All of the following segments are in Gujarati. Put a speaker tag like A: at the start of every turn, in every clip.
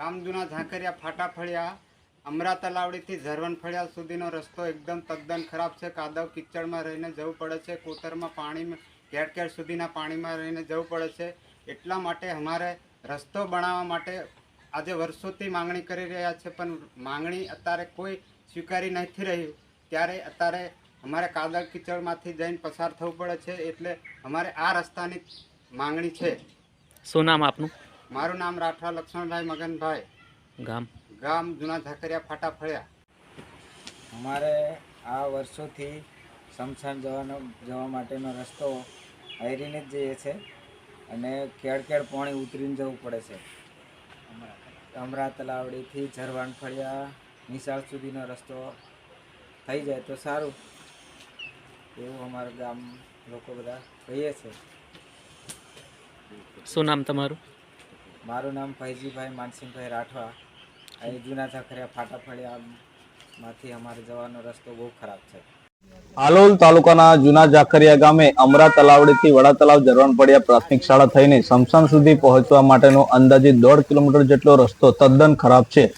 A: ગામ જૂના ઝાંખરિયા ફાટાફળિયા અમરા તલાવડીથી ઝરવણ ફળિયા સુધીનો રસ્તો એકદમ તદ્દન ખરાબ છે. કાદવ કિચડમાં રહીને જવું પડે છે. કોતરમાં પાણીમાં ઘેર સુધીના પાણીમાં રહીને જવું પડે છે. એટલા માટે અમારે રસ્તો બનાવવા માટે આજે વર્ષોથી માંગણી કરી રહ્યા છે, પણ માંગણી અત્યારે કોઈ સ્વીકારી નથી રહ્યું. ત્યારે અત્યારે અમારે કાદવ કિચડમાંથી જઈને પસાર થવું પડે છે. એટલે અમારે આ રસ્તાની માંગણી છે.
B: શું નામ આપનું?
A: મારું નામ રાઠવા લક્ષ્મણભાઈ મગનભાઈ, ગામ જૂના ઝાંખરિયા ફાટાફળિયા.
C: અમારે આ વર્ષોથી શમશાન જવા માટેનો રસ્તો હારીને જ જઈએ છે અને કેળ પાણી ઉતરીને જવું પડે છે. અમરા તલાવડીથી ઝરવાણ ફળિયા નિશાળ સુધીનો રસ્તો થઈ જાય તો સારું, એવું અમારા ગામ લોકો બધા કહીએ છે.
B: શું નામ તમારું?
C: મારું નામ ફૈજીભાઈ માનસિંહભાઈ રાઠવા. અહીં જૂના ઝાંખરિયા ફાટાફળિયામાંથી અમારે જવાનો રસ્તો બહુ ખરાબ છે.
D: હાલોલ તાલુકાના જૂના ઝાંખરિયા ગામે અમરા તલાવડીથી વડા તલાવ ઝરવણફળિયા પ્રાથમિક શાળા થઈને સ્મશાન સુધી પહોંચવા માટેનો અંદાજિત 1.5 કિલોમીટર જેટલો રસ્તો તદ્દન ખરાબ છે.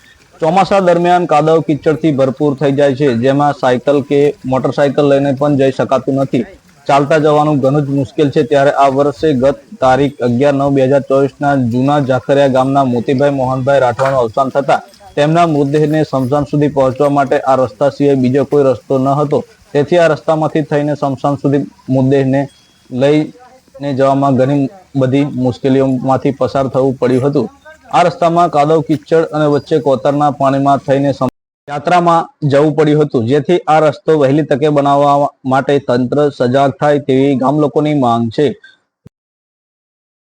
D: ચોમાસા દરમિયાન કાદવ કિચડથી ભરપૂર થઈ જાય છે, જેમાં સાયકલ કે મોટરસાયકલ લઈને પણ જઈ શકાતું નથી. ચાલતા જવાનું ઘણું જ મુશ્કેલ છે. ત્યારે આ વર્ષે ગત તારીખ 11/9/2024 ના જૂના ઝાંખરિયા ગામના મોતીભાઈ મોહનભાઈ રાઠવાનું અવસાન થતા તેમના મૃતદેહને સ્મશાન સુધી પહોંચવા માટે આ રસ્તા સિવાય બીજો કોઈ રસ્તો ન હતો. તેથી આ રસ્તામાંથી થઈને સ્મશાન સુધી મૃતદેહને લઈને જવામાં ઘણી બધી મુશ્કેલીઓમાંથી પસાર થવું પડ્યું હતું. આ રસ્તામાં કાદવ કિચડ અને વચ્ચે કોતરના પાણીમાં થઈને યાત્રામાં જવું પડ્યું હતું, જેથી આ રસ્તો વહેલી તકે બનાવવા માટે તંત્ર સજાગ થાય તેવી ગામ લોકોની માંગ છે.